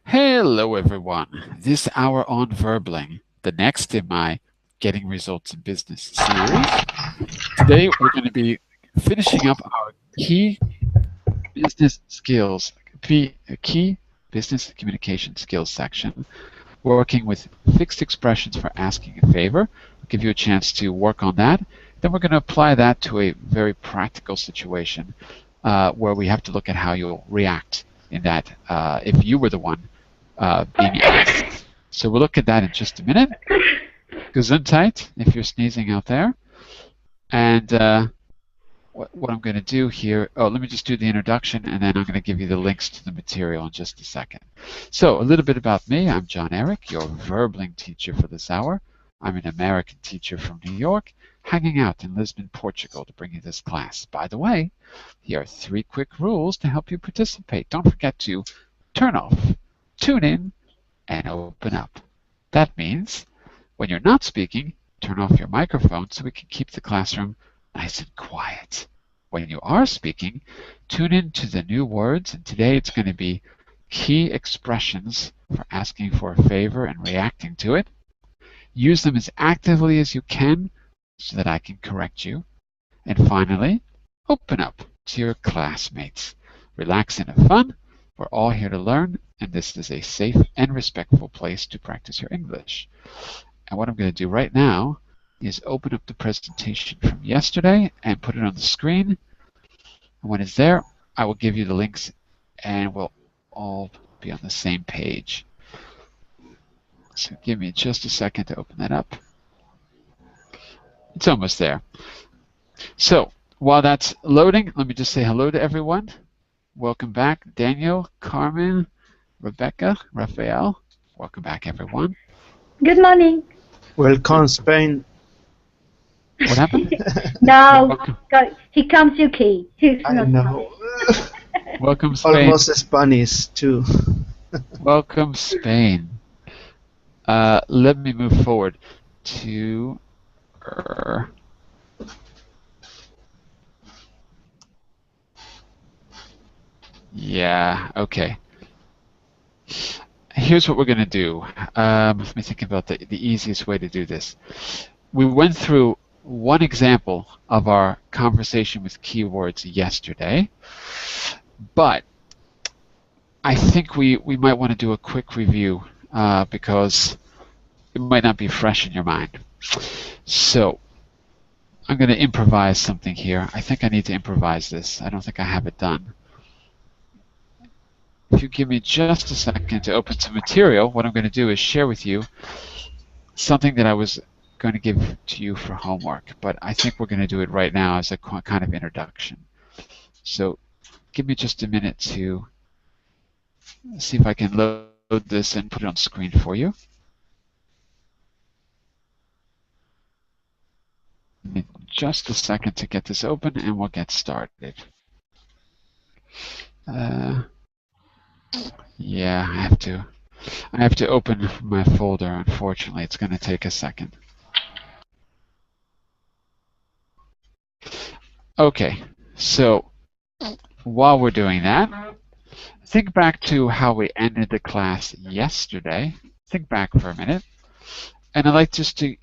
Hello, everyone. This hour on Verbling, the next in my Getting Results in Business series. Today, we're going to be finishing up our business skills, key business communication skills section, working with fixed expressions for asking a favor. I'll give you a chance to work on that. Then we're going to apply that to a very practical situation where we have to look at how you'll react in that if you were the one being asked. So we'll look at that in just a minute. Gesundheit, if you're sneezing out there. And what I'm going to do here, let me just do the introduction, and then I'm going to give you the links to the material in just a second. So a little bit about me. I'm Jon-Eric, your Verbling teacher for this hour. I'm an American teacher from New York, hanging out in Lisbon, Portugal to bring you this class. By the way, here are 3 quick rules to help you participate. Don't forget to turn off, tune in, and open up. That means when you're not speaking, turn off your microphone so we can keep the classroom nice and quiet. When you are speaking, tune in to the new words, and today it's going to be key expressions for asking for a favor and reacting to it. Use them as actively as you can so that I can correct you. And finally, open up to your classmates. Relax and have fun. We're all here to learn, and this is a safe and respectful place to practice your English. And what I'm going to do right now is open up the presentation from yesterday and put it on the screen. And when it's there, I will give you the links and we'll all be on the same page. So give me just a second to open that up. It's almost there. So while that's loading, let me just say hello to everyone. Welcome back, Daniel, Carmen, Rebecca, Raphael. Welcome back, everyone. Good morning. Welcome, Spain. What happened? No, here comes Yuki. I know. Welcome, Spain. Almost Spanish, too. Welcome, Spain. Let me move forward to... Yeah, okay. Here's what we're going to do. Let me think about the easiest way to do this. We went through one example of our conversation with keywords yesterday, but I think we might want to do a quick review because it might not be fresh in your mind. So I'm going to improvise something here. I think I need to improvise this. I don't think I have it done. If you give me just a second to open some material, what I'm going to do is share with you something that I was going to give to you for homework, but I think we're going to do it right now as a kind of introduction. So give me just a minute to see if I can load this and put it on screen for you. Just a second to get this open and we'll get started. Yeah, I have to open my folder. Unfortunately, it's going to take a second. Okay, so while we're doing that, think back to how we ended the class yesterday. Think back for a minute, and I'd like just to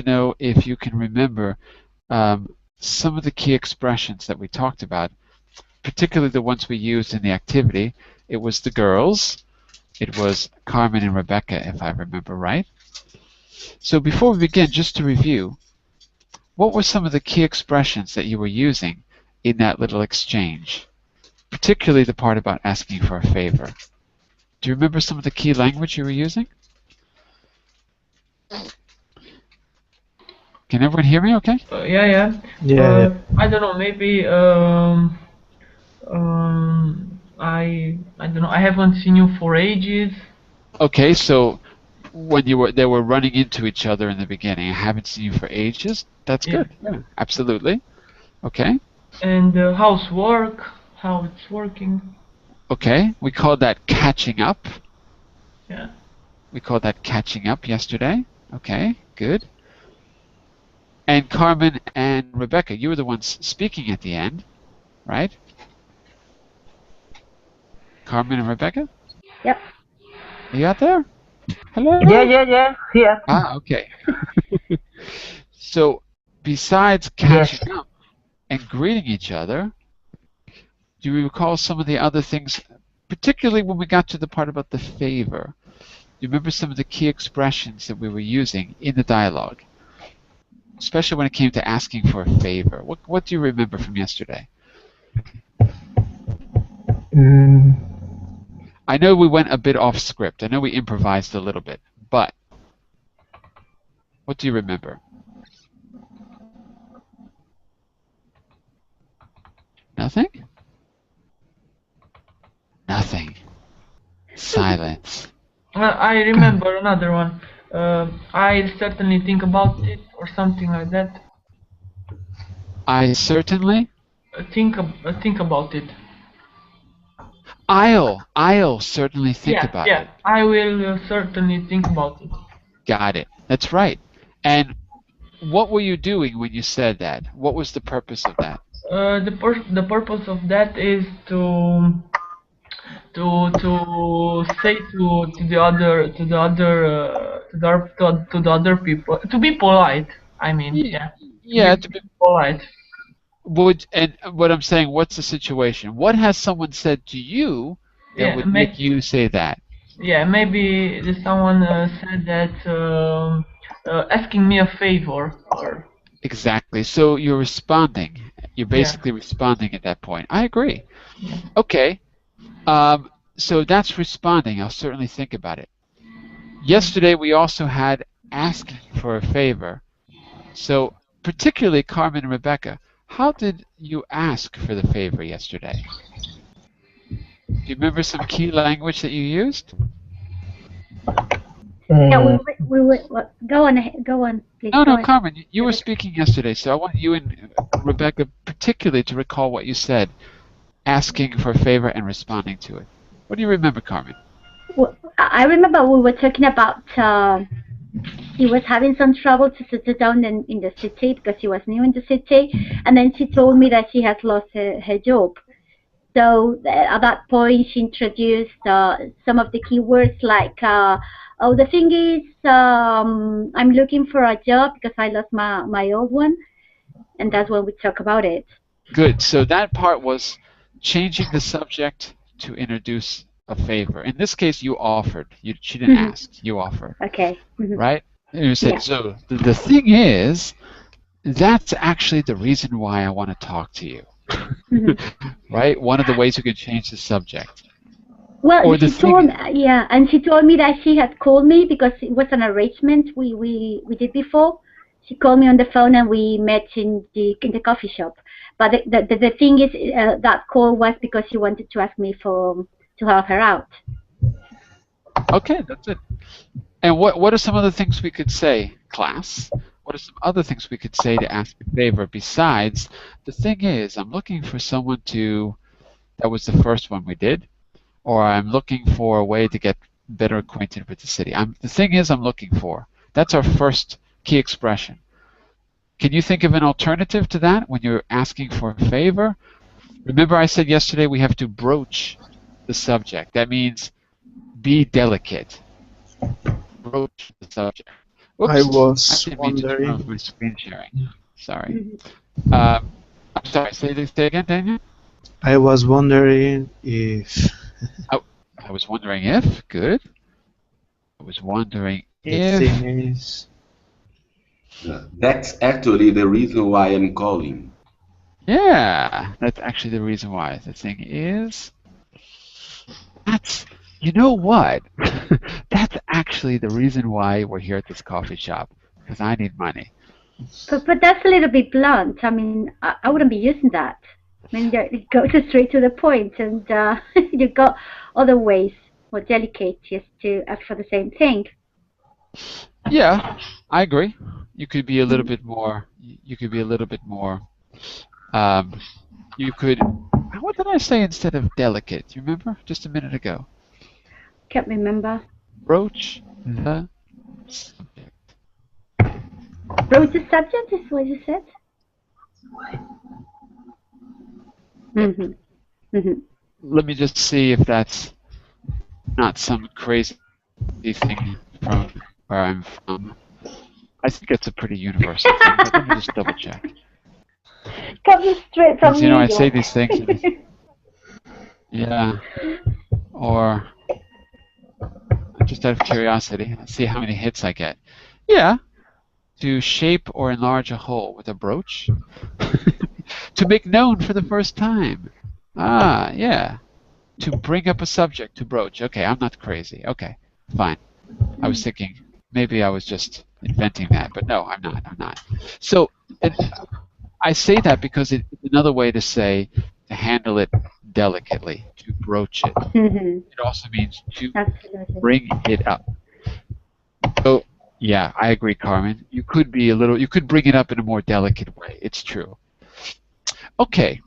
know if you can remember some of the key expressions that we talked about, particularly the ones we used in the activity. It was the girls. It was Carmen and Rebecca, if I remember right. So before we begin, just to review, what were some of the key expressions that you were using in that little exchange, particularly the part about asking for a favor? Do you remember some of the key language you were using? Can everyone hear me okay? Yeah. I don't know, maybe I don't know, I haven't seen you for ages. Okay, so when they were running into each other in the beginning, I haven't seen you for ages. That's good. Yeah, absolutely. Okay. And housework, how it's working. Okay, we called that catching up. Yeah. We called that catching up yesterday. Okay, good. And Carmen and Rebecca, you were the ones speaking at the end, right? Carmen and Rebecca? Yep. Are you out there? Hello? Yeah. Here. Ah, okay. So, besides catching up and greeting each other, do you recall some of the other things, particularly when we got to the part about the favor? Do you remember some of the key expressions that we were using in the dialogue, especially when it came to asking for a favor? What do you remember from yesterday? I know we went a bit off script. I know we improvised a little bit, but what do you remember? Nothing? Nothing. Silence. I remember another one. I certainly think about it, or something like that. I certainly. Think about it. I'll certainly think about it. I will certainly think about it. Got it. That's right. And what were you doing when you said that? What was the purpose of that? The purpose of that is to say to the other people, to be polite. I mean, Yeah, to be polite. And what I'm saying, what's the situation? What has someone said to you that would make you say that? Yeah, maybe someone said that asking me a favor. Or exactly. So you're responding. You're basically responding at that point. I agree. Yeah. Okay. So that's responding. I'll certainly think about it. Yesterday we also had asking for a favor. So particularly Carmen and Rebecca, how did you ask for the favor yesterday? Do you remember some key language that you used? Yeah, go on, please. No, Carmen, you were speaking yesterday, so I want you and Rebecca particularly to recall what you said, asking for a favor and responding to it. What do you remember, Carmen? Well, I remember we were talking about he was having some trouble to settle down in the city because he was new in the city, and then she told me that she has lost her job. So at that point, she introduced some of the keywords like, oh, the thing is, I'm looking for a job because I lost my old one, and that's when we talk about it. Good. So that part was changing the subject to introduce a favor. In this case, you offered. She didn't ask. You offered. Okay. Right? And you said, so the thing is, that's actually the reason why I want to talk to you. Right? One of the ways you can change the subject. Well, and she told me that she had called me because it was an arrangement we did before. She called me on the phone and we met in the coffee shop. But the thing is, that call was because she wanted to ask me to help her out. Okay, that's it. And what are some other things we could say, class? What are some other things we could say to ask a favor besides, the thing is, I'm looking for someone to, that was the first one we did, or I'm looking for a way to get better acquainted with the city. The thing is, I'm looking for. That's our first key expression. Can you think of an alternative to that when you're asking for a favor? Remember I said yesterday we have to broach the subject. That means be delicate. Broach the subject. Oops, I was wondering. I my screen sharing. Sorry. I'm sorry. Say again, Daniel. I was wondering if. I was wondering if. Good. I was wondering if. The thing is. That's actually the reason why I'm calling. Yeah, that's actually the reason why. The thing is. That's. You know what? That's actually the reason why we're here at this coffee shop, because I need money. But that's a little bit blunt. I mean, I wouldn't be using that. I mean, it goes straight to the point, and you've got other ways more delicate just to ask for the same thing. Yeah, I agree. You could be a little bit more. You could be a little bit more. You could. What did I say instead of delicate? Do you remember? Just a minute ago. Can't remember. Broach the subject. Broach the subject is what you said? let me just see if that's not some crazy thing from where I'm from. I think it's a pretty universal thing, but let me just double check. Coming straight from Because, New I say York. these things, and yeah, or just out of curiosity, let's see how many hits I get. Yeah, to shape or enlarge a hole with a brooch. To make known for the first time. Ah, yeah. To bring up a subject, to broach. Okay, I'm not crazy. Okay, fine. I was thinking maybe I was just inventing that, but no, I'm not. I'm not. So I say that because it's another way to say to handle it delicately, to broach it. Mhm. It also means to Absolutely. bring it up. So yeah, I agree, Carmen. You could bring it up in a more delicate way. It's true. Okay,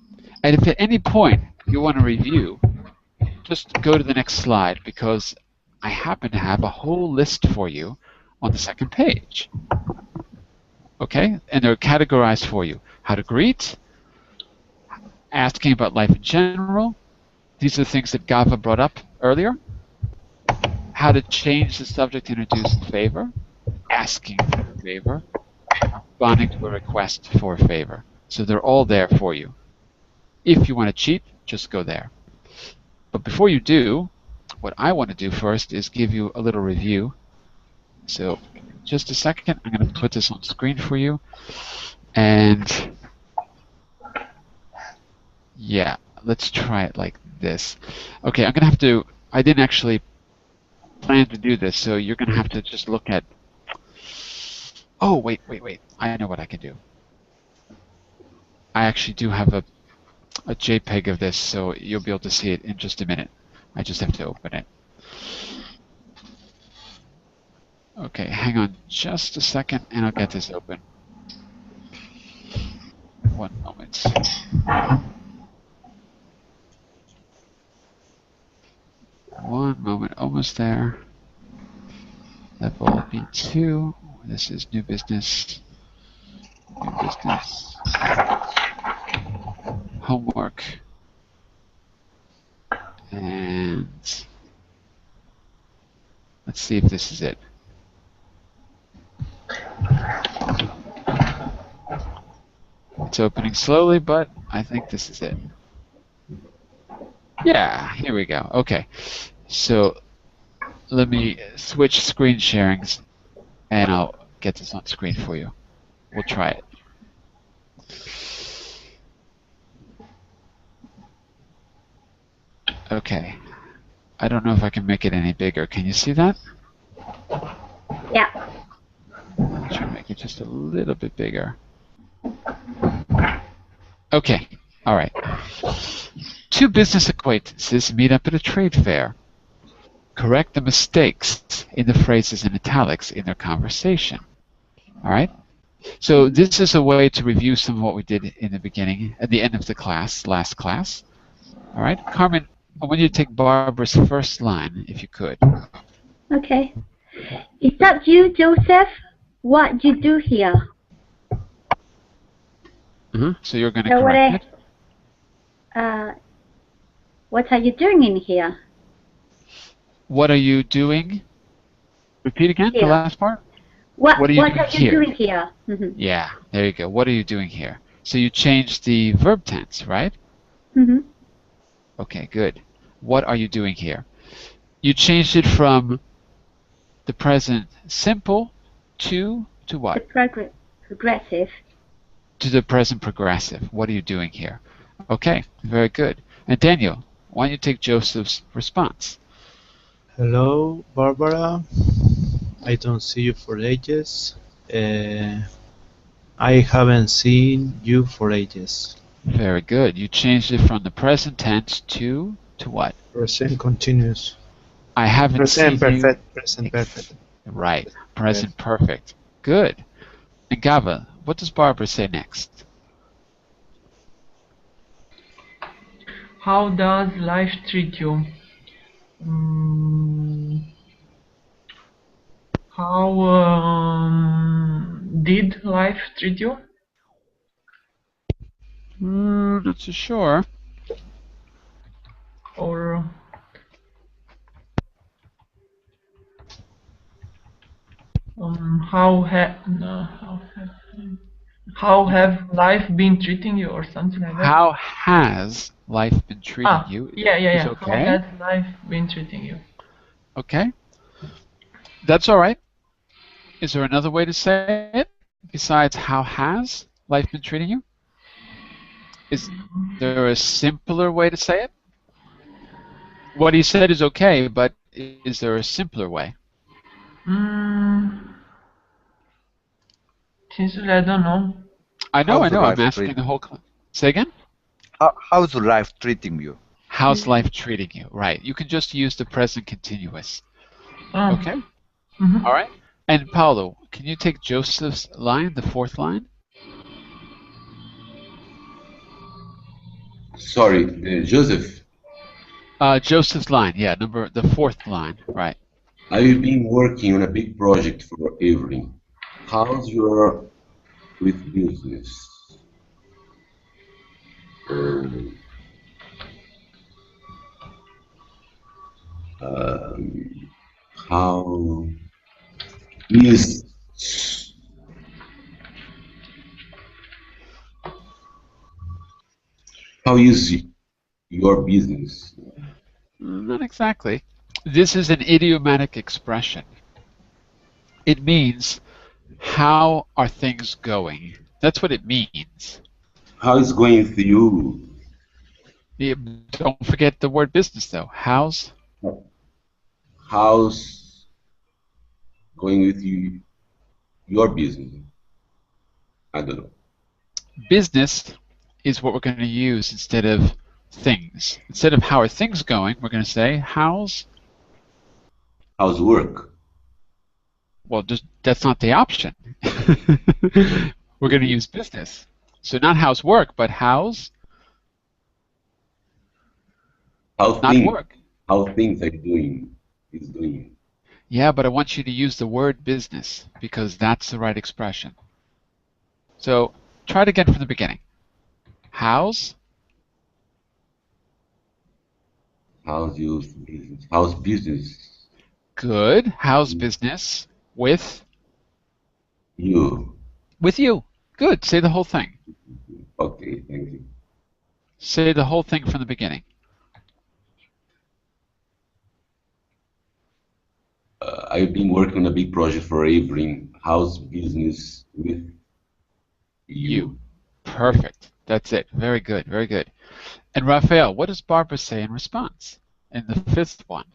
and if at any point you want to review, just go to the next slide because I happen to have a whole list for you on the second page. Okay, and they're categorized for you. How to greet, asking about life in general. These are the things that Gava brought up earlier. How to change the subject, introduce a favor, asking for a favor, responding to a request for a favor. So they're all there for you. If you want to cheat, just go there. But before you do, what I want to do first is give you a little review. So just a second, I'm going to put this on screen for you. And yeah, let's try it like this. Okay, I'm going to have to, I didn't actually plan to do this, so you're going to have to just look at, oh, wait. I know what I can do. I actually do have a JPEG of this, so you'll be able to see it in just a minute. I just have to open it. Okay, hang on just a second, and I'll get this open. One moment. One moment, almost there. Level B2. This is new business. New business. Homework. And let's see if this is it. It's opening slowly, but I think this is it. Yeah, here we go. Okay, so let me switch screen sharings and I'll get this on screen for you. We'll try it. Okay, I don't know if I can make it any bigger. Can you see that? Yeah. I'll try to make it just a little bit bigger. Okay, all right. Two business acquaintances meet up at a trade fair. Correct the mistakes in the phrases in italics in their conversation. All right? So this is a way to review some of what we did in the beginning, at the end of the class, last class. All right? Carmen, I want you to take Barbara's first line, if you could. Okay. Is that you, Joseph? What you do here? So you're going to So correct it. What are you doing in here? What are you doing? Repeat again, Here. the last part. What are you doing are you doing here? Mm-hmm. Yeah, there you go. What are you doing here? So you changed the verb tense, right? Mm-hmm. Okay, good. What are you doing here? You changed it from the present simple to what? The progressive. To the present progressive. What are you doing here? Okay, very good. And Daniel, why don't you take Joseph's response? Hello, Barbara. I don't see you for ages. I haven't seen you for ages. Very good. You changed it from the present tense to what? Present continuous. I haven't Present seen perfect. you. Present perfect. Right. Present perfect. Good. And Gava, what does Barbara say next? How does life treat you? How did life treat you? Not so sure. how have life been treating you or something like that? How has life been treating you? Is Yeah. How okay. has life been treating you? Okay. That's all right. Is there another way to say it besides how has life been treating you? Is there a simpler way to say it? What he said is okay, but is there a simpler way? Sincerely, I don't know. I know. How's I'm life asking treat? the whole. Say again? How's life treating you? How's life treating you? Right. You can just use the present continuous. Okay? All right. And Paulo, can you take Joseph's line, the fourth line? Sorry, Joseph. Joseph's line, yeah, the fourth line, right. I've been working on a big project for Avery. How's your with business? Um, how is how is your business? Not exactly. This is an idiomatic expression. It means, how are things going? That's what it means. How is going with you? Don't forget the word business, though. How's going with you? Your business? I don't know. business is what we're going to use instead of things. Instead of how are things going, we're going to say how's work? Well, that's not the option. We're going to use business. So not how's work, but how's not work. How things are doing is doing. Yeah, but I want you to use the word business because that's the right expression. So try it again from the beginning. How's your business? How's business? Good. How's business with you? With you. Good. Say the whole thing. Okay, thank you. Say the whole thing from the beginning. I've been working on a big project for Avery. How's business with you? Perfect. That's it. Very good. Very good. And Raphael, what does Barbara say in response in the fifth one?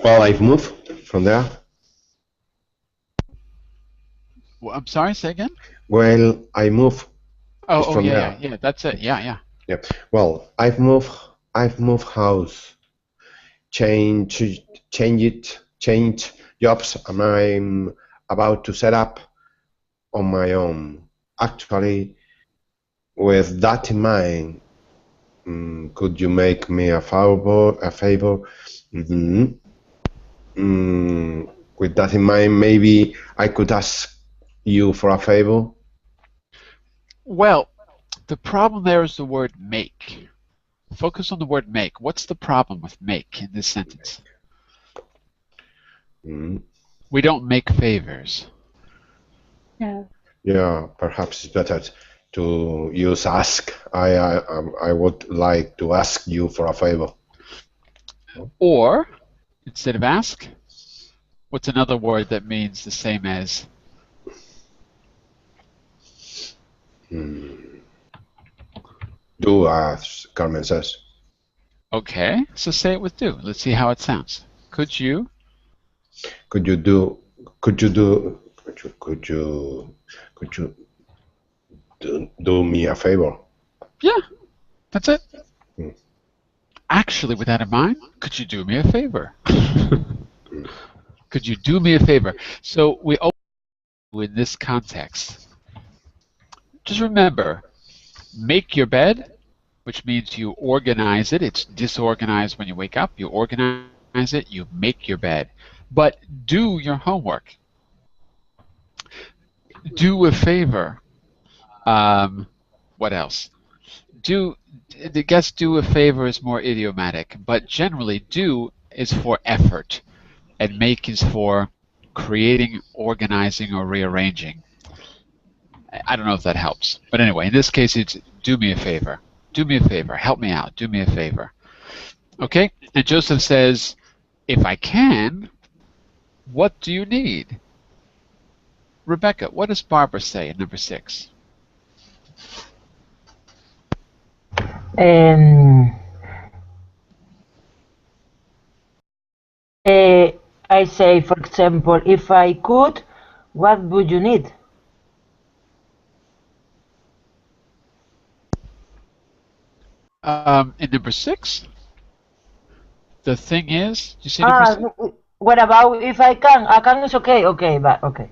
Well, I've moved from there. Well, I'm sorry, say again? Well, I moved Oh, there. yeah, that's it. Yeah. Well, I've moved house, change jobs, and I'm about to set up on my own. Actually, with that in mind, could you make me a favor? With that in mind, maybe I could ask you for a favor. Well, the problem there is the word make. Focus on the word make. What's the problem with make in this sentence? We don't make favors. No. Yeah, perhaps it's better to use ask. I would like to ask you for a favor. Or, instead of ask, what's another word that means the same as? Do, as Carmen says. Okay, so say it with do. Let's see how it sounds. Could you do me a favor? Yeah, that's it. Actually, with that in mind, could you do me a favor? Could you do me a favor? So we always do in this context. Just remember, make your bed, which means you organize it. It's disorganized when you wake up. You organize it, you make your bed. But do your homework. Do a favor. What else? I guess do a favor is more idiomatic, but generally do is for effort, and make is for creating, organizing, or rearranging. I don't know if that helps, but anyway, in this case, it's do me a favor. Do me a favor. Help me out. Do me a favor. Okay? And Joseph says, if I can, what do you need? Rebecca, what does Barbara say in number 6? I say, for example, if I could, what would you need? In number 6, the thing is, you say number 6? What about if I can? I can is okay, but okay.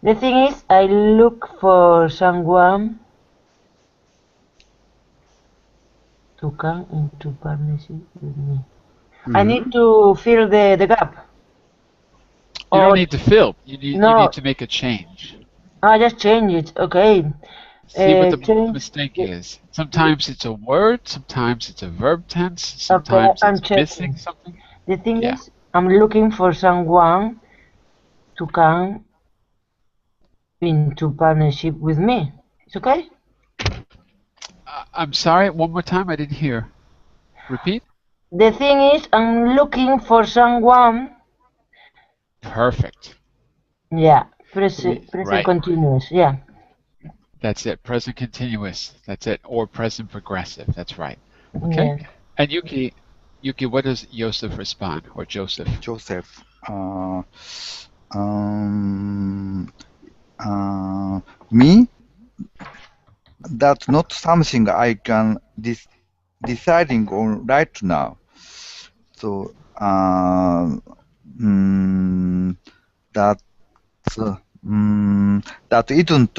The thing is, I look for someone to come into partnership with me. I need to fill the gap. You don't need to fill. You need to make a change. I just change it. Okay. See what the mistake is. Sometimes it's a word, sometimes it's a verb tense, sometimes it's missing something. The thing is, I'm looking for someone to come into partnership with me. It's okay? I'm sorry, one more time, I didn't hear. Repeat? The thing is, I'm looking for someone. Perfect. Yeah, present continuous, yeah. That's it, present continuous. That's it, or present progressive. That's right. Okay. Yeah. And Yuki, what does Joseph respond, or Joseph? Joseph. Me? That's not something I can deciding on right now. So that isn't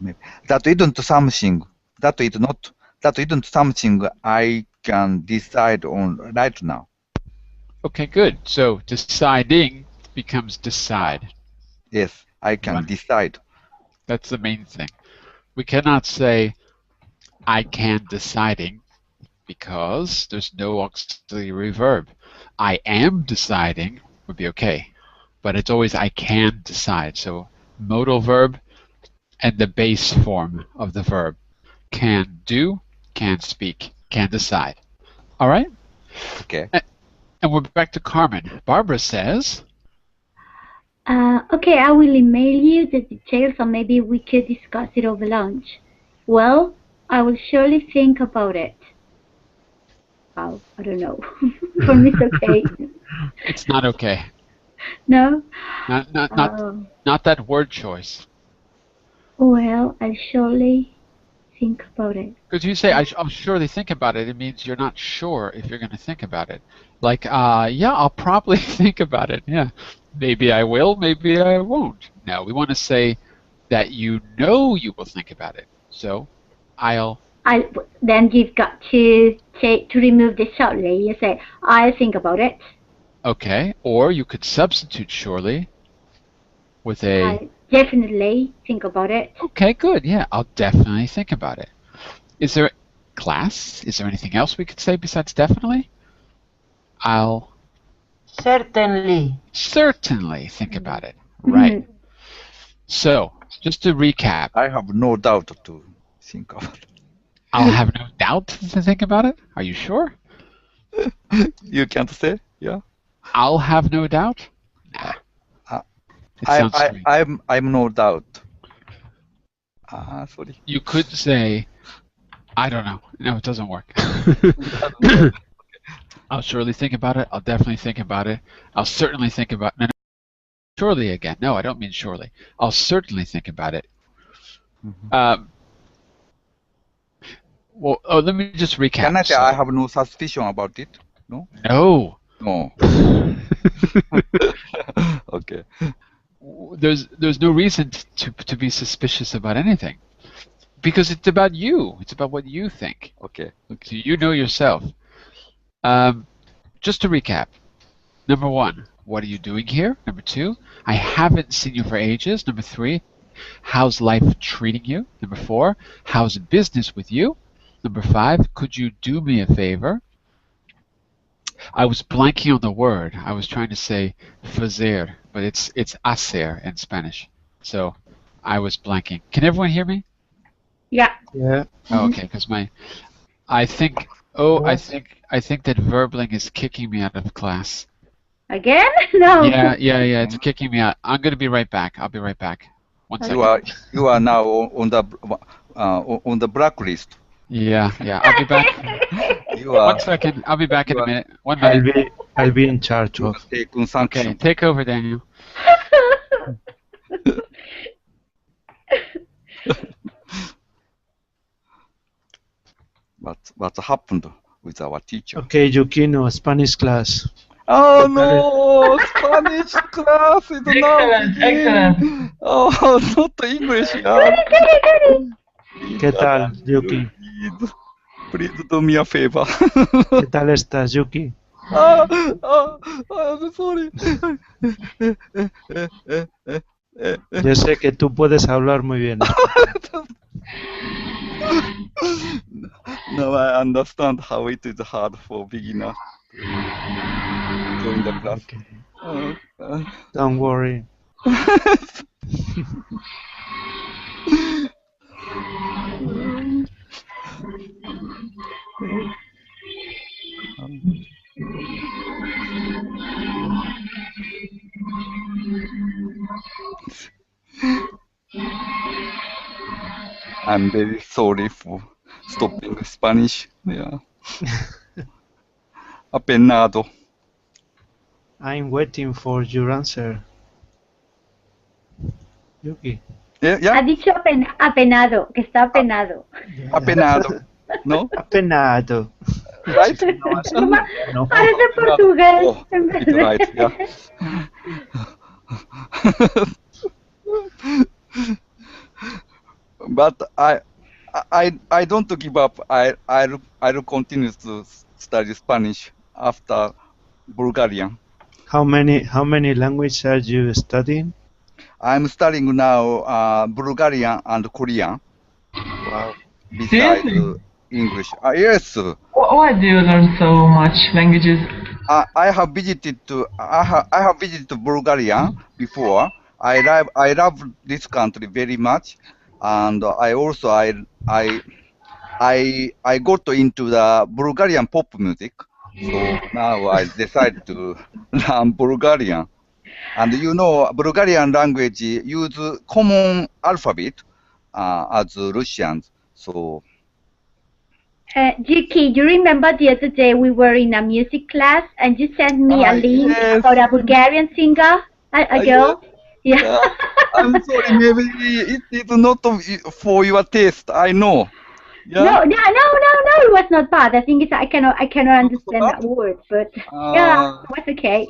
maybe that isn't something I can decide on right now. Okay, good. So deciding becomes decide. Yes, I can decide. That's the main thing. We cannot say I can deciding because there's no auxiliary verb. I am deciding would be okay, but it's always I can decide. So modal verb and the base form of the verb. Can do, can speak, can decide. All right? Okay. And we're back to Carmen. Barbara says, okay, I will email you the details and maybe we could discuss it over lunch. Well, I will surely think about it. Wow, I don't know. For me, it's okay. It's not okay. No? Not that word choice. Well, I'll surely think about it. Because you say, I'll surely think about it, it means you're not sure if you're going to think about it. Like, yeah, I'll probably think about it. Yeah, maybe I will, maybe I won't. No, we want to say that you know you will think about it. So, then you've got to remove the shortly. You say, I'll think about it. Okay, or you could substitute surely with a... I'll definitely think about it. Okay, good. Yeah, I'll definitely think about it. Is there class? Is there anything else we could say besides definitely? I'll... Certainly think about it. Right. So, just to recap. I have no doubt to think about it. I'll have no doubt to think about it? Are you sure? You can't say? Yeah. I'll have no doubt? Nah. I'm no doubt. Sorry. You could say, I don't know. No, it doesn't work. I'll surely think about it. I'll definitely think about it. I'll certainly think about it. No, surely again. No, I don't mean surely. I'll certainly think about it. Well, let me just recap. Can I say I have no suspicion about it? No? No. No. Okay. There's no reason to be suspicious about anything, because it's about you. It's about what you think. Okay. So you know yourself. Just to recap. Number 1, what are you doing here? Number 2, I haven't seen you for ages. Number 3, how's life treating you? Number 4, how's business with you? Number 5, could you do me a favor? I was blanking on the word. I was trying to say fazer, but it's hacer in Spanish. So I was blanking. Can everyone hear me? Yeah. Yeah. Oh, okay, because I think that Verbling is kicking me out of class. Again? No. Yeah, it's kicking me out. I'm gonna be right back. I'll be right back. One second. You are now on the blacklist. Yeah. I'll be back. You are. 1 second. I'll be back in a minute. 1 minute. I'll be in charge You of. are taking sanction. Okay, take over, Daniel. What happened with our teacher? Okay, Yukino, Spanish class. Oh no, Spanish class is now. Excellent. Oh, not English. ¿Qué tal, Yuki? Please do me a favor. ¿Qué tal estás, Yuki? I'm sorry. Yo sé que tú puedes hablar muy bien. Now I understand how it is hard for beginners to join the class. Okay. Don't worry. I'm very sorry for stopping Spanish. Yeah. Apenado. I'm waiting for your answer. Yuki. Yeah. Ha dicho apenado, que está apenado. Apenado. No? Apenado. Right? No. Parece portugués. Oh, it's right, yeah. But I don't give up. I'll continue to study Spanish after Bulgarian. How many languages are you studying? I'm studying now Bulgarian and Korean. Wow. Besides Seriously? English. Yes. Why do you learn so much languages? I have visited Bulgaria before. I love this country very much, and I got into the Bulgarian pop music. So now I decided to learn Bulgarian. And you know, Bulgarian language use common alphabet as Russians. So. Yuki, you remember the other day we were in a music class and you sent me a link Yes. for a Bulgarian singer, a girl? Yeah. I'm sorry, maybe it is not for your taste. I know. Yeah? No, it was not bad. The thing is, I cannot understand that word, but yeah, it was okay.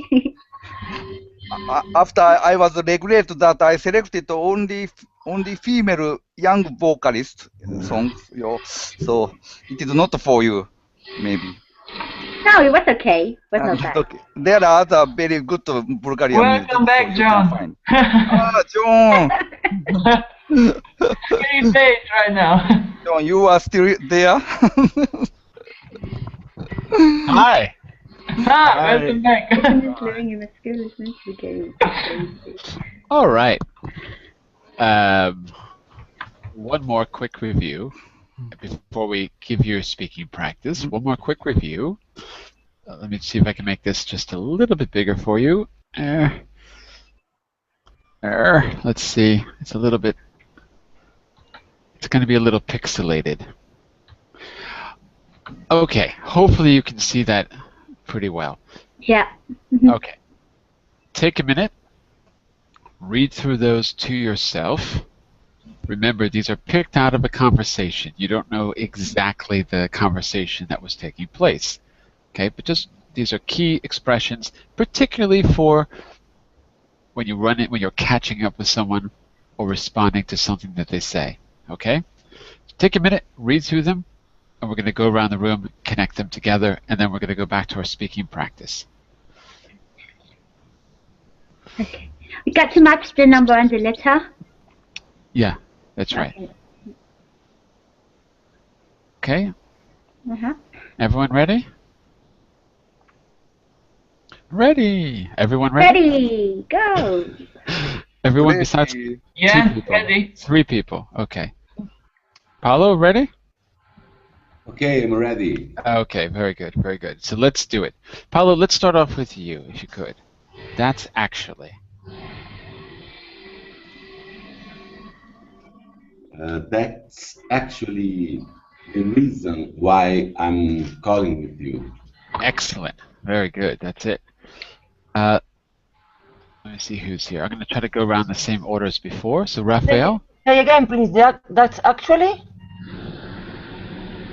After I was regretted that I selected only female young vocalist songs. So it is not for you, maybe. No, it was okay. It was not bad. Okay. There are other very good Bulgarian music. Welcome back, you John. can find. John. Very face right now. John, you are still there? Hi. Welcome back. Living in a school is meant to be crazy. All right. One more quick review before we give you a speaking practice. One more quick review. Let me see if I can make this just a little bit bigger for you. Let's see. It's going to be a little pixelated. Okay. Hopefully you can see that pretty well. Yeah. Okay. Take a minute. Read through those to yourself. Remember, these are picked out of a conversation. You don't know exactly the conversation that was taking place. Okay, but just these are key expressions, particularly for when you're catching up with someone or responding to something that they say. Okay? Take a minute, read through them, and we're going to go around the room, connect them together, and then we're going to go back to our speaking practice. Okay. We got to match the number and the letter. Yeah, that's right. Okay, Uh-huh. everyone ready? Ready! Everyone ready? Ready, go. Everyone Ready. besides two Yeah, people. ready. 3 people. Okay. Paulo, ready? Okay, I'm ready. Okay, very good, very good. So let's do it. Paulo, let's start off with you, if you could. That's actually. That's actually the reason why I'm calling with you. Excellent. Very good. That's it. Let me see who's here. I'm going to try to go around the same order as before. So Raphael, Say again, please. That's actually?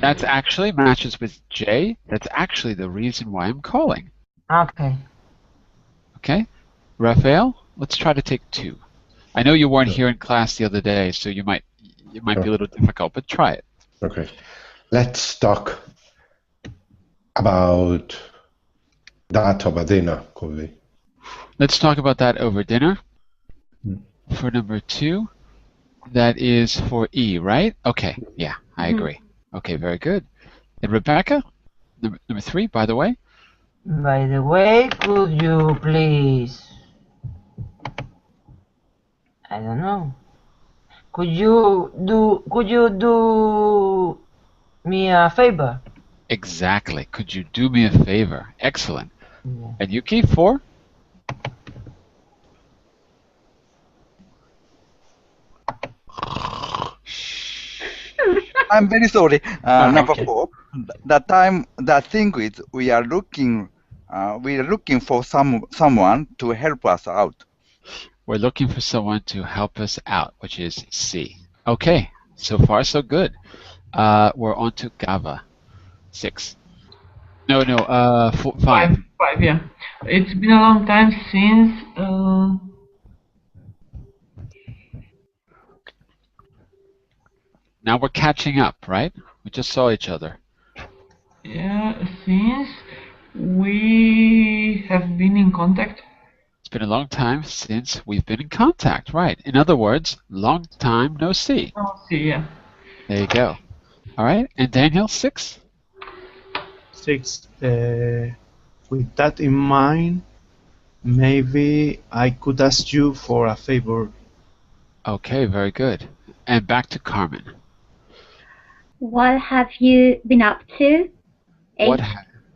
that's actually matches with J. That's actually the reason why I'm calling. Okay. Okay? Raphael, let's try to take 2. I know you weren't here in class the other day, so it might be a little difficult, but try it. Okay. Let's talk about that over dinner, could be. Let's talk about that over dinner. For number 2, that is for E, right? Okay, yeah, I agree. Okay, very good. And Rebecca, number 3, by the way. By the way, could you please... I don't know. Could you do me a favor? Exactly. Could you do me a favor? Excellent. Yeah. And Yuki, 4? I'm very sorry. Number Okay. 4. The thing is, we are looking for someone to help us out. We're looking for someone to help us out, which is C. Okay, so far so good. We're on to GAVA. 6. No, 5. Five, yeah. It's been a long time since Now we're catching up, right? We just saw each other. since we have been in contact. It's been a long time since we've been in contact, right? In other words, long time no see. Oh, see, yeah. There you go. All right, and Daniel, 6? 6. With that in mind, maybe I could ask you for a favor. Okay, very good. And back to Carmen. What have you been up to? What H.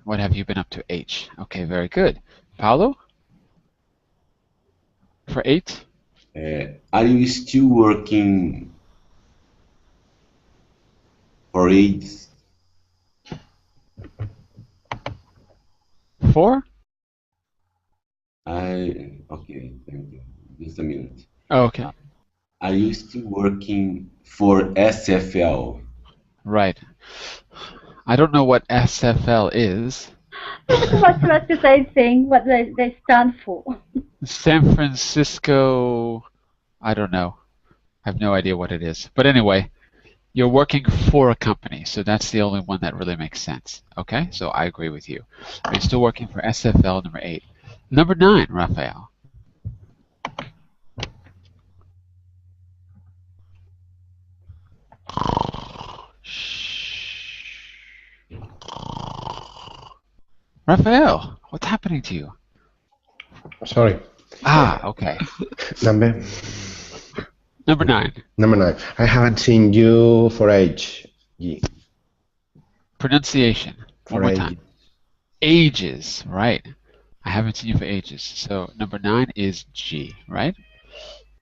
what have you been up to? H. Okay, very good. Paulo? For 8? Are you still working for AIDS? 4? Okay, thank you. Just a minute. Oh, okay. Are you still working for SFL? Right. I don't know what SFL is. What's the same thing? What they stand for? San Francisco, I don't know. I have no idea what it is. But anyway, you're working for a company, so that's the only one that really makes sense. Okay, so I agree with you. Are you still working for SFL, number 8? Number 9, Raphael. Raphael, what's happening to you? Sorry. Okay. Number 9. Number 9. I haven't seen you for age. Pronunciation. For One more age. time. Ages, right. I haven't seen you for ages. So number 9 is G, right?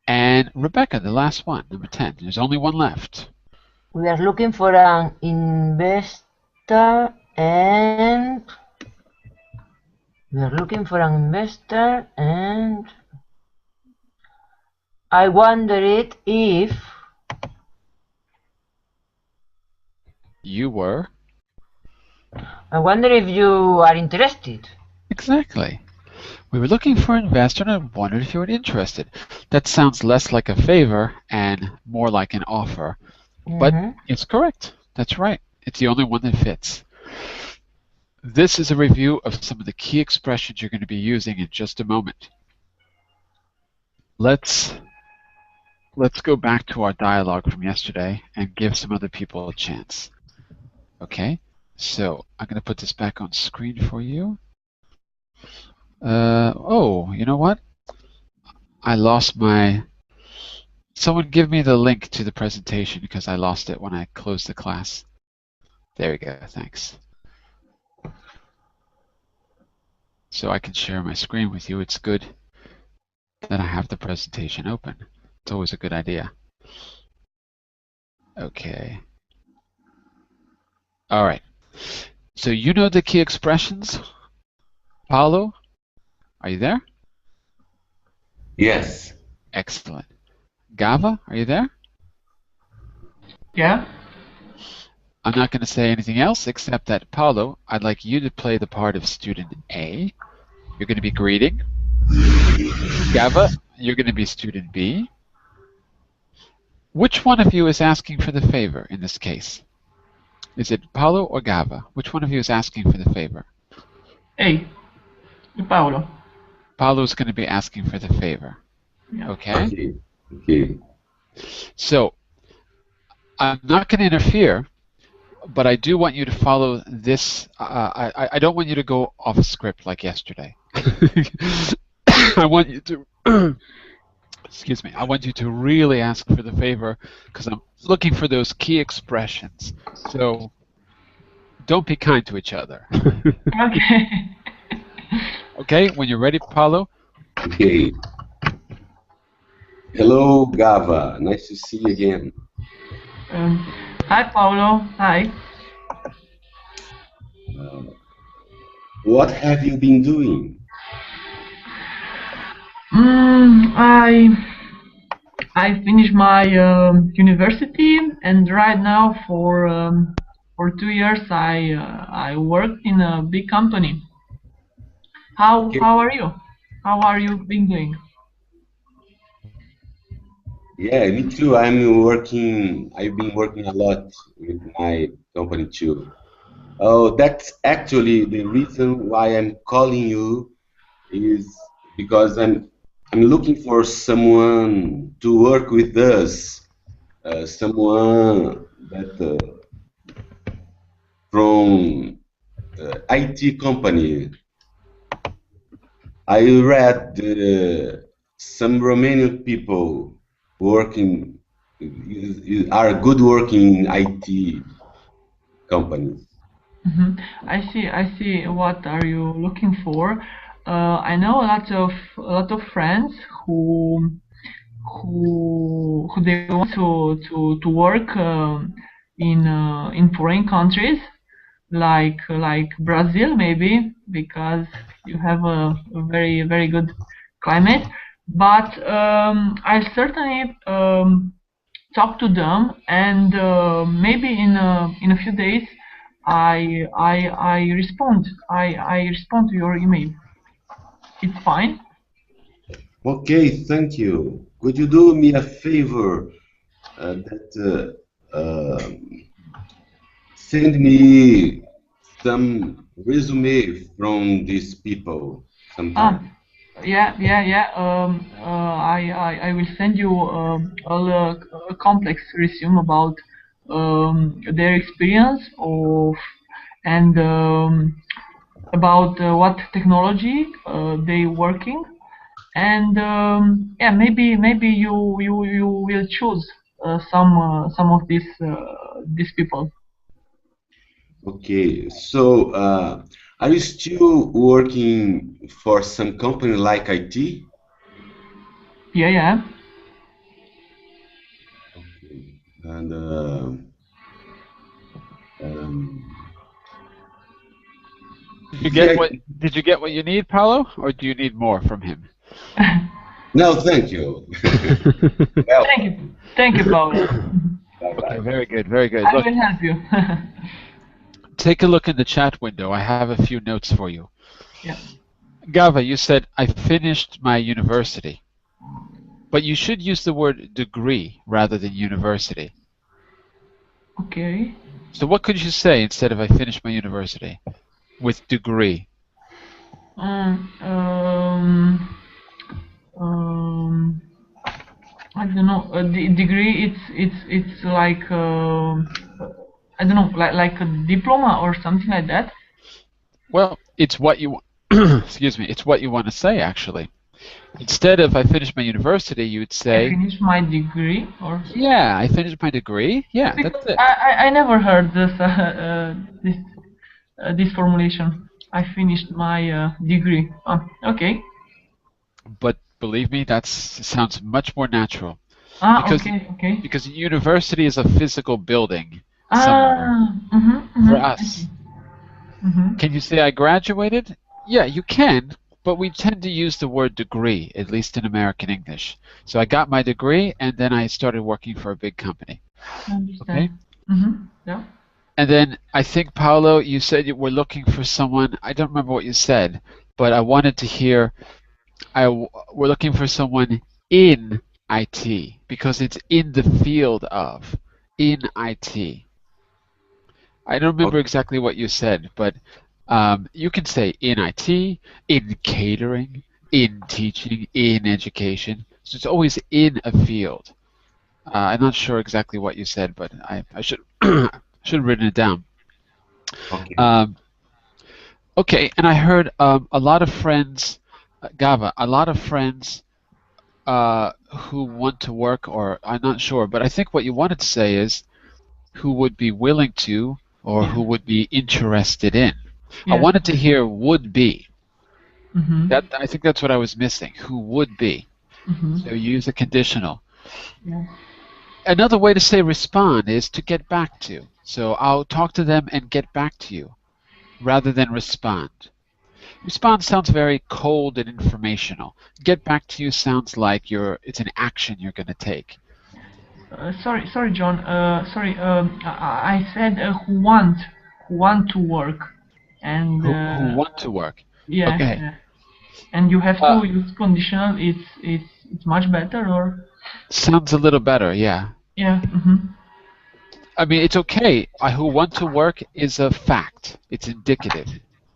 And Rebecca, the last one, number 10. There's only one left. We are looking for an investor and I wondered if You were? I wonder if you are interested. Exactly. We were looking for an investor and I wondered if you were interested. That sounds less like a favor and more like an offer. But it's correct. That's right. It's the only one that fits. This is a review of some of the key expressions you're going to be using in just a moment. Let's let's go back to our dialogue from yesterday and give some other people a chance. Okay, so I'm going to put this back on screen for you. Oh, you know what? I lost my... Someone give me the link to the presentation because I lost it when I closed the class. There we go, thanks. So I can share my screen with you. It's good that I have the presentation open. It's always a good idea. Okay. All right. So you know the key expressions? Paulo, are you there? Yes. Excellent. Gava, are you there? Yeah. I'm not going to say anything else except that, Paulo, I'd like you to play the part of student A. You're going to be greeting. Gava, you're going to be student B. Which one of you is asking for the favor in this case? Is it Paulo or Gava? Which one of you is asking for the favor? Hey, Paolo. Paulo's going to be asking for the favor. Yeah. Okay? Okay. So, I'm not going to interfere, but I do want you to follow this. I don't want you to go off script like yesterday. I want you to, excuse me, I want you to really ask for the favor because I'm looking for those key expressions. So don't be kind to each other. Okay. Okay, when you're ready, Paulo. Okay. Hello, Gava. Nice to see you again. Hi, Paolo. Hi. What have you been doing? I finished my university, and right now for 2 years I work in a big company. How are you? How are you been doing? Yeah, me too. I've been working a lot with my company too. Oh, that's actually the reason why I'm calling you is because I'm looking for someone to work with us, someone that from IT company. I read some Romanian people working are good working IT companies. I see. I see. What are you looking for? I know a lot of friends who they want to work in foreign countries like Brazil maybe because you have a very good climate. But I'll certainly talk to them, and maybe in a few days I respond. I respond to your email. It's fine. Okay, thank you. Could you do me a favor that send me some resume from these people sometime? Yeah. I will send you a complex resume about their experience of and about what technology they working, and yeah, maybe you will choose some of these people. Okay, so are you still working for some company like IT? Yeah. Okay, and yeah, Did you get what you need, Paulo, or do you need more from him? no, thank you. Well, Thank you, Paolo. Okay, very good, very good. I Look, will help you. take a look in the chat window. I have a few notes for you. Yeah. Gava, you said, I finished my university. But you should use the word degree rather than university. Okay. So what could you say instead of I finished my university with degree? Um, I don't know. Degree. It's like I don't know, like a diploma or something like that. Well, it's what you excuse me. It's what you want to say actually. Instead of I finished my university, you would I say, finished my degree, or yeah, I finished my degree. Yeah, because that's it. I never heard this formulation. I finished my degree. Oh, okay. But believe me, that sounds much more natural. Ah, Because okay. because university is a physical building somewhere. For us, can you say I graduated? Yeah, you can, but we tend to use the word degree, at least in American English. So I got my degree, and then I started working for a big company. I understand. Okay? Yeah. And then I think, Paolo, you said you were looking for someone. I don't remember what you said, but I wanted to hear. We're looking for someone in IT because it's in the field of in IT. I don't remember exactly what you said, but you can say in IT, in catering, in teaching, in education. So it's always in a field. I'm not sure exactly what you said, but I should should have written it down. Okay. Okay, and I heard a lot of friends, Gava, a lot of friends who want to work, or I'm not sure, but I think what you wanted to say is who would be willing to, or who would be interested in. I wanted to hear would be. That I think that's what I was missing. Who would be? So use a conditional. Yeah. Another way to say respond is to get back to. So I'll talk to them and get back to you, rather than respond. Respond sounds very cold and informational. Get back to you sounds like it's an action you're going to take. Sorry, John. Sorry. I said who want to work, and who want to work. Yeah. Okay. Yeah. And you have to use conditional. It's much better, or sounds a little better. Yeah. Yeah. I mean, it's okay. Who want to work is a fact. It's indicative,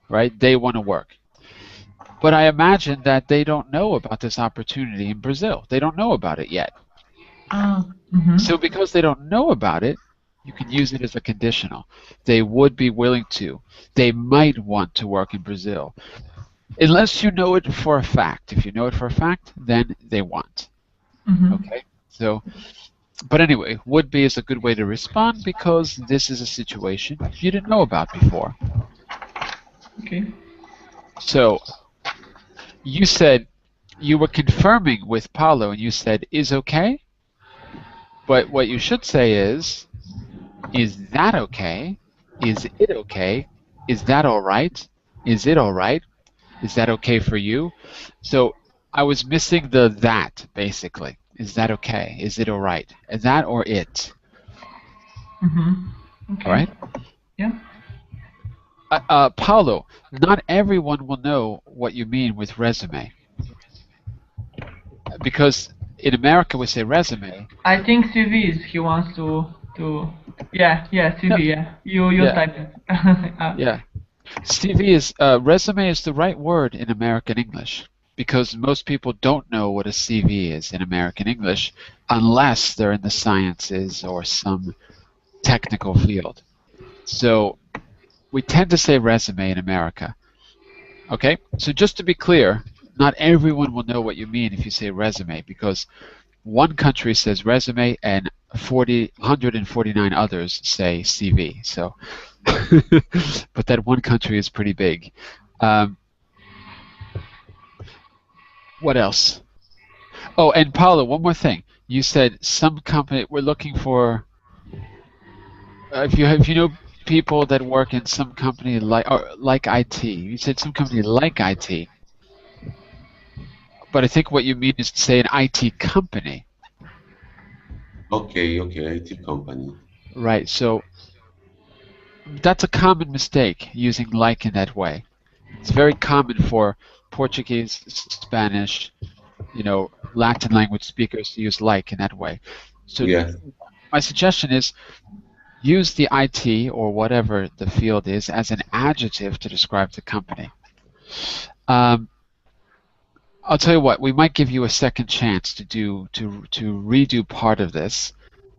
right? They want to work. But I imagine that they don't know about this opportunity in Brazil. They don't know about it yet. So because they don't know about it, you can use it as a conditional. They would be willing to. They might want to work in Brazil. Unless you know it for a fact. If you know it for a fact, then they want. Okay? So, but anyway, would be is a good way to respond because this is a situation you didn't know about before. Okay. So, you said you were confirming with Paulo and you said is okay? But what you should say is that okay? Is it okay? Is that all right? Is it all right? Is that okay for you? So I was missing the that, basically. Is that okay? Is it all right? That or it? Okay. All right? Yeah. Paulo, not everyone will know what you mean with resume. Because in America we say resume. I think CVs he wants to yeah, CV, yeah. You type it. Yeah. CV is resume is the right word in American English because most people don't know what a CV is in American English unless they're in the sciences or some technical field. So we tend to say resume in America. Okay? So just to be clear, not everyone will know what you mean if you say resume because one country says resume and 149 others say CV. So, but that one country is pretty big. What else? Oh, and Paula, one more thing. You said some company we're looking for. If you know people that work in some company like IT, you said some company like IT. But I think what you mean is to say an IT company. Okay, IT company. Right, so that's a common mistake, using like in that way. It's very common for Portuguese, Spanish, Latin language speakers to use like in that way. So my suggestion is use the IT or whatever the field is as an adjective to describe the company. I'll tell you what, we might give you a second chance to redo part of this,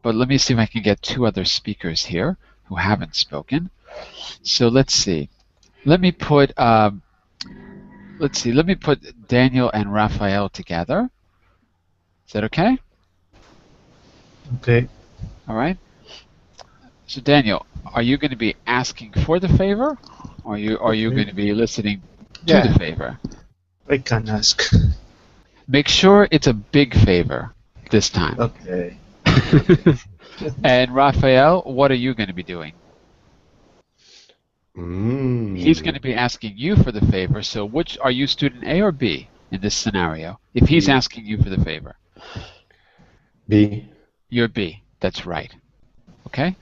but let me see if I can get two other speakers here who haven't spoken. So let's see. Let me put Daniel and Raphael together. Is that okay? Okay. All right. So Daniel, are you going to be asking for the favor, or are you going to be listening to the favor? I can ask. Make sure it's a big favor this time. Okay. And Raphael, what are you going to be doing? He's going to be asking you for the favor. So which are you, student A or B in this scenario? If he's asking you for the favor. B. You're B. That's right. Okay?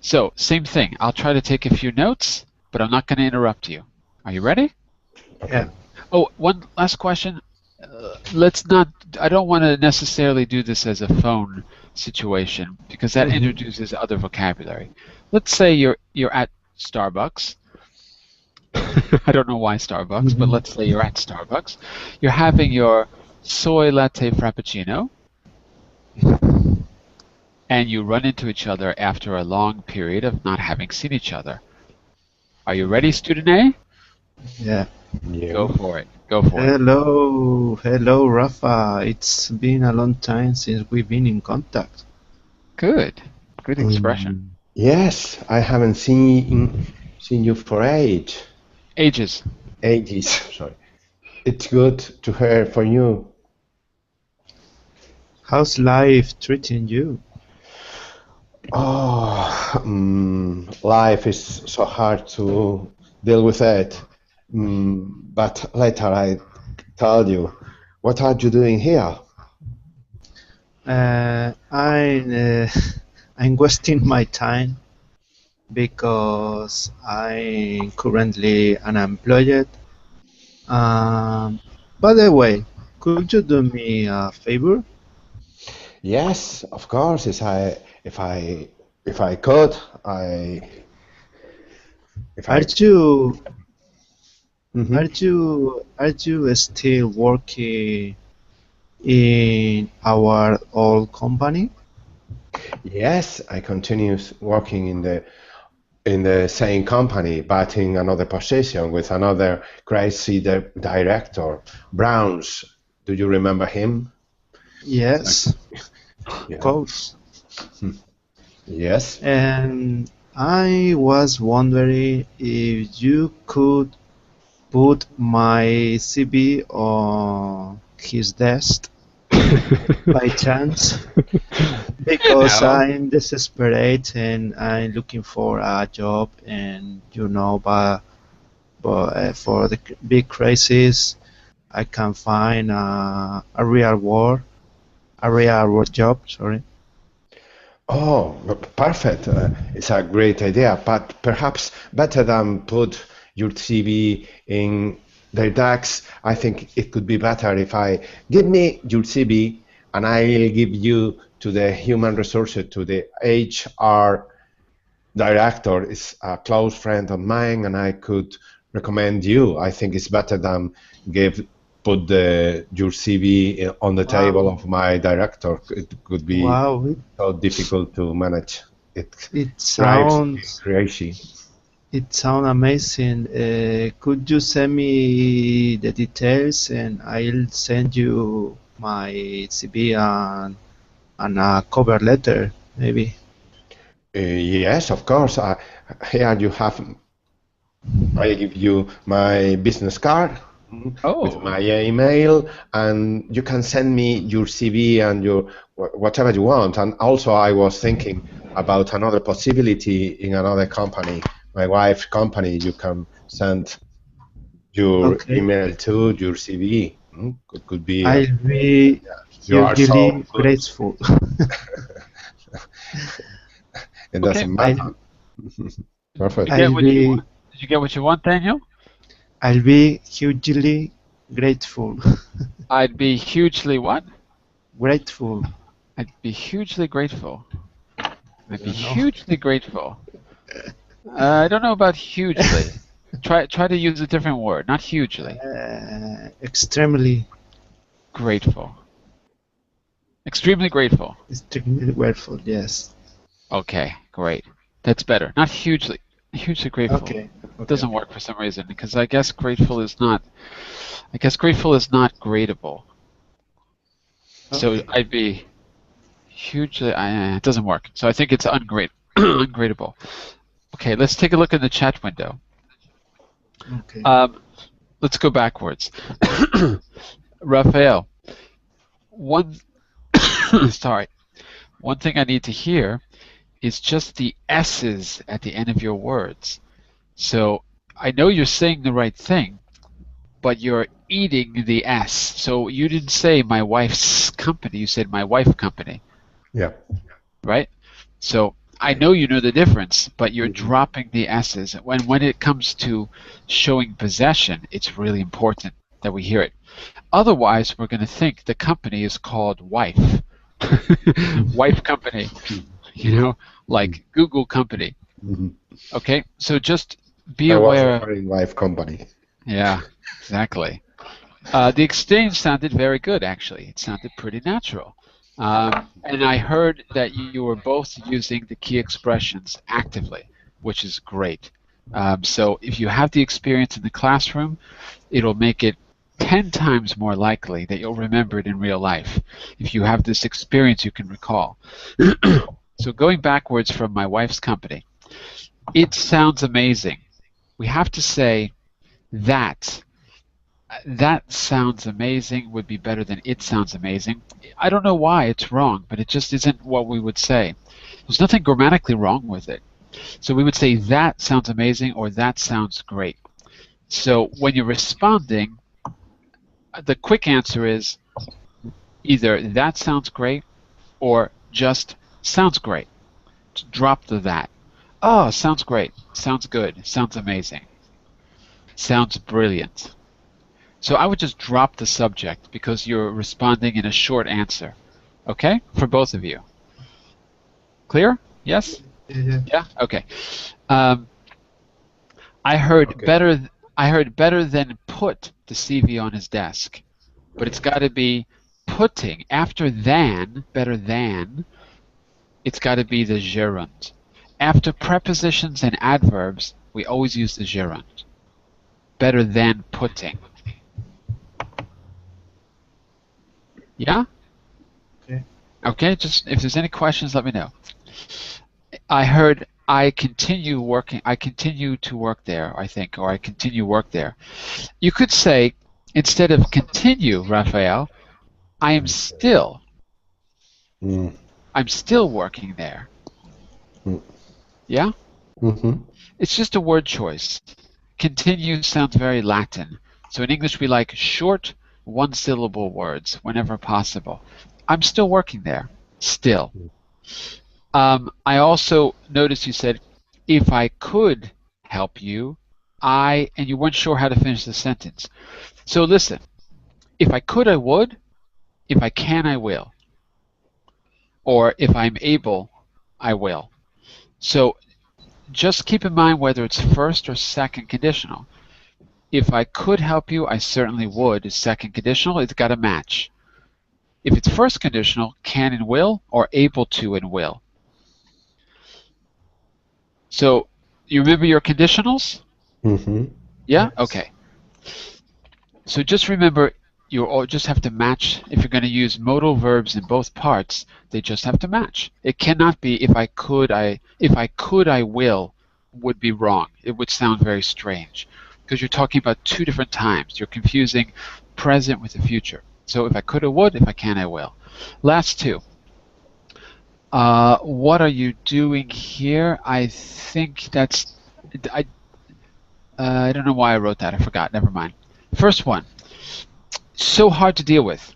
So, same thing. I'll try to take a few notes, but I'm not going to interrupt you. Are you ready? Yeah. Oh, one last question. I don't want to necessarily do this as a phone situation because that introduces other vocabulary. Let's say you're at Starbucks. I don't know why Starbucks, but let's say you're at Starbucks. You're having your soy latte frappuccino, and you run into each other after a long period of not having seen each other. Are you ready, student A? Yeah. Go for it. Go for it. Hello, Rafa. It's been a long time since we've been in contact. Good expression. Yes, I haven't seen you for ages. Ages, sorry. It's good to hear from you. How's life treating you? Oh, life is so hard to deal with it. But later I tell you. What are you doing here? I'm wasting my time because I'm currently unemployed. By the way, could you do me a favor? Yes, of course. If I could, Are you still working in our old company? Yes, I continue working in the same company, but in another position with another crazy director, Browns. Do you remember him? Yes, Yeah. of course. Yes. And I was wondering if you could put my CV on his desk by chance, because No. I'm desperate and I'm looking for a job, and but for the big crisis, I can find a real world job. Sorry. Oh, perfect. It's a great idea, but perhaps better than put your CV in their DAX, I think it could be better if I give me your CV and I'll give you to the human resources, to the HR director. Is a close friend of mine, and I could recommend you. I think it's better than put your CV on the table of my director. It could be so difficult to manage. It sounds crazy. It sounds amazing. Could you send me the details and I'll send you my CV and a cover letter, maybe? Yes, of course. Here you have. I give you my business card with my email, and you can send me your CV and your whatever you want. And also, I was thinking about another possibility in another company, my wife's company. You can send your email to your CV. Could be. I'll be hugely grateful. It doesn't matter. Perfect. Did you get what you want, Daniel? I'll be hugely grateful. I'd be hugely what? Grateful. I'd be hugely grateful. I'd be hugely grateful. I don't know about hugely. Try to use a different word, not hugely. Extremely. Grateful. Extremely grateful. Extremely grateful. Yes. Okay, great. That's better. Not hugely grateful. Okay. It doesn't work for some reason because I guess grateful is not gradable. So Okay. I'd be hugely. It doesn't work. So I think it's ungradable. Okay, let's take a look in the chat window. Okay. Let's go backwards. Raphael, one thing I need to hear is just the S's at the end of your words. So I know you're saying the right thing, but you're eating the S. So you didn't say my wife's company, you said my wife company. Yeah. Right? So I know you know the difference, but you're dropping the S's. When it comes to showing possession, it's really important that we hear it. Otherwise, we're going to think the company is called wife. Wife company. You know, like Google company. Okay? So just be aware. I was in wife company. Yeah, exactly. The exchange sounded very good, actually. It sounded pretty natural. And I heard that you were both using the key expressions actively, which is great. So if you have the experience in the classroom, it'll make it 10 times more likely that you'll remember it in real life. If you have this experience you can recall. So going backwards from my wife's company, it sounds amazing. We have to say that sounds amazing would be better than it sounds amazing. I don't know why it's wrong, but it just isn't what we would say. There's nothing grammatically wrong with it. So we would say that sounds amazing or that sounds great. So when you're responding, the quick answer is either that sounds great or just sounds great. Drop the that. Oh, sounds great. Sounds good. Sounds amazing. Sounds brilliant. So I would just drop the subject because you're responding in a short answer. Okay? For both of you. Clear? Yes? Yeah? Okay. I heard better than put the CV on his desk. But it's got to be putting. After than, better than, it's got to be the gerund. After prepositions and adverbs, we always use the gerund. Better than putting. Yeah? Okay, just if there's any questions, let me know. I heard I continue to work there, I think, or I continue work there. You could say, instead of continue, Raphael, I am still. I'm still working there. Yeah? It's just a word choice. Continue sounds very Latin. So in English we like short, one-syllable words whenever possible. I'm still working there. Still. I also noticed you said, if I could help you, and you weren't sure how to finish the sentence. So listen, if I could, I would. If I can, I will. Or if I'm able, I will. So just keep in mind whether it's first or second conditional. If I could help you, I certainly would is second conditional. It's got to match. If it's first conditional, can and will, or able to and will. So you remember your conditionals? Yeah? Okay. So just remember, you just have to match. If you're going to use modal verbs in both parts, they just have to match. It cannot be if I could, I will would be wrong. It would sound very strange because you're talking about two different times. You're confusing present with the future. So if I could, I would. If I can, I will. Last two. What are you doing here? I think that's... I don't know why I wrote that. I forgot. Never mind. First one. So hard to deal with.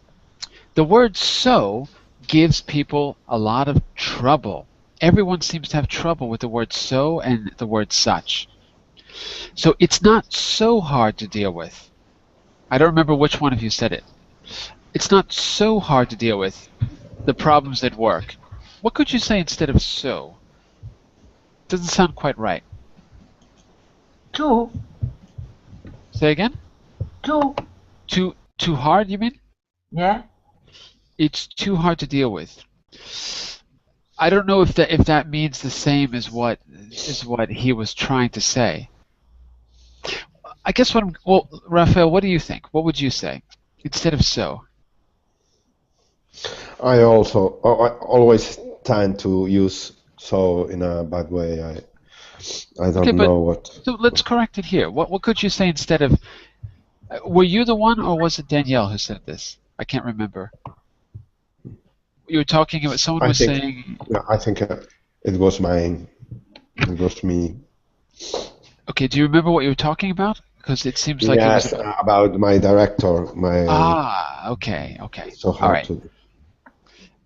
The word so gives people a lot of trouble. Everyone seems to have trouble with the word so and the word such. So it's not so hard to deal with. I don't remember which one of you said it. It's not so hard to deal with the problems at work. What could you say instead of so? Doesn't sound quite right. Too. Say again? Too. Too hard, you mean? Yeah. It's too hard to deal with. I don't know if that means the same as what he was trying to say. I guess well, Raphael, what do you think? What would you say instead of so? I always tend to use so in a bad way. I don't know what. So let's correct it here. What could you say instead of? Were you the one, or was it Danielle who said this? I can't remember. You were talking about someone was saying. Yeah, I think it was mine. It was me. Okay, do you remember what you were talking about? Because it seems like yes, it was about my director. Okay. So hard all right. to.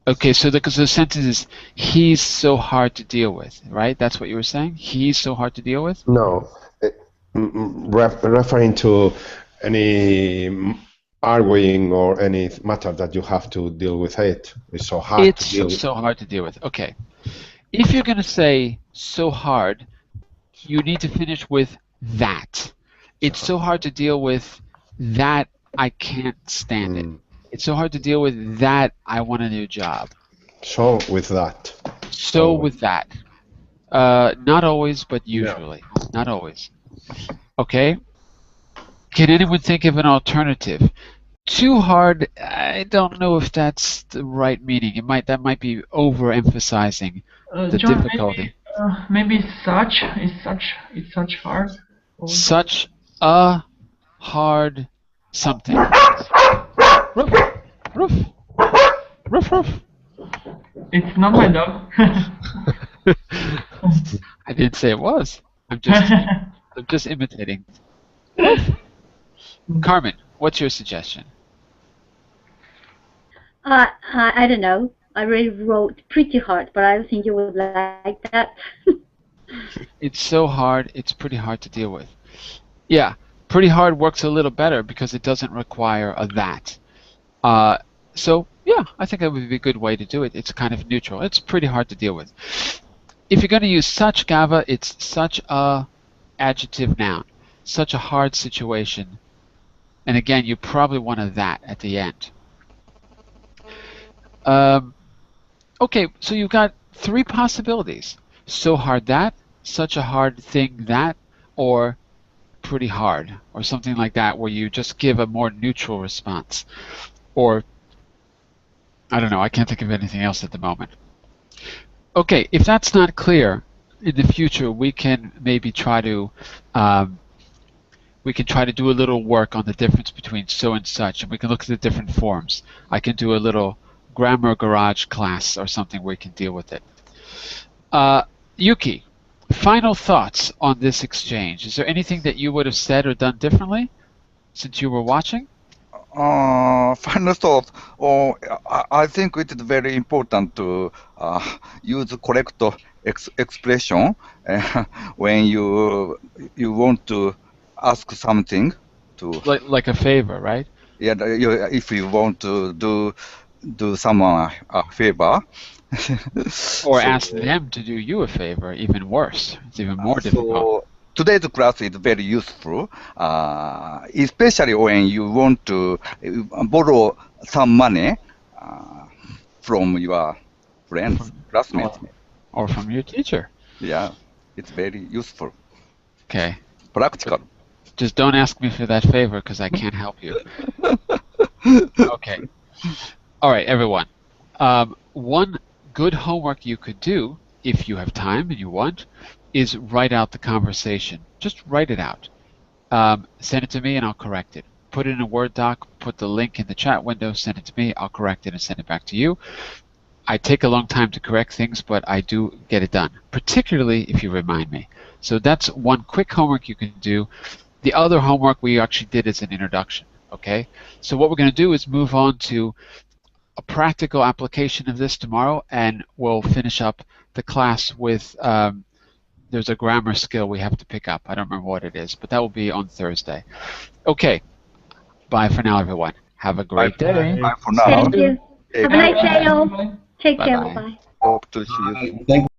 Okay, so the sentence is he's so hard to deal with, right? That's what you were saying. He's so hard to deal with. No, referring to any arguing or any matter that you have to deal with it. It's so hard to deal with. It's so hard to deal with. Okay. If you're going to say so hard, you need to finish with that. It's so hard to deal with that I can't stand it. It's so hard to deal with that I want a new job. So with that. So with that. Not always, but usually. Yeah. Not always. Okay. Can anyone think of an alternative? Too hard, I don't know if that's the right meaning. That might be overemphasizing the John, difficulty. Maybe such hard. Such a hard something. Roof. It's not my dog. I didn't say it was. I'm just imitating. Carmen, what's your suggestion? I don't know. I really wrote pretty hard, but I don't think you would like that. It's so hard, it's pretty hard to deal with. Yeah, pretty hard works a little better because it doesn't require a that. So, yeah, I think that would be a good way to do it. It's kind of neutral. It's pretty hard to deal with. If you're going to use such, Gava, it's such a adjective noun. Such a hard situation. And again, you probably want a that at the end. Okay, so you've got three possibilities. So hard that, such a hard thing that, or pretty hard, or something like that, where you just give a more neutral response. Or, I don't know, I can't think of anything else at the moment. Okay, if that's not clear, in the future we can maybe try to do a little work on the difference between so and such, and we can look at the different forms. I can do a little grammar garage class or something where we can deal with it. Yuki, final thoughts on this exchange. Is there anything that you would have said or done differently since you were watching? Final thought. I think it is very important to use correct expression when you want to ask something to like a favor, right? Yeah, if you want to do someone a favor. Or ask them to do you a favor, even worse. It's even more difficult. Today's class is very useful, especially when you want to borrow some money from your friends, classmates. Or from your teacher. Yeah, it's very useful. Okay. Practical. Just don't ask me for that favor because I can't help you. Okay. All right, everyone. One good homework you could do, if you have time and you want, is write out the conversation. Just write it out. Send it to me and I'll correct it. Put it in a Word doc, put the link in the chat window, send it to me, I'll correct it and send it back to you. I take a long time to correct things, but I do get it done, particularly if you remind me. So that's one quick homework you can do. The other homework we actually did as an introduction, okay? So what we're going to do is move on to a practical application of this tomorrow, and we'll finish up the class with, there's a grammar skill we have to pick up. I don't remember what it is, but that will be on Thursday. Okay, bye for now, everyone. Have a great day. Bye for now. Thank you. Have a nice day, all. Take care. Bye. Hope to see you. Thank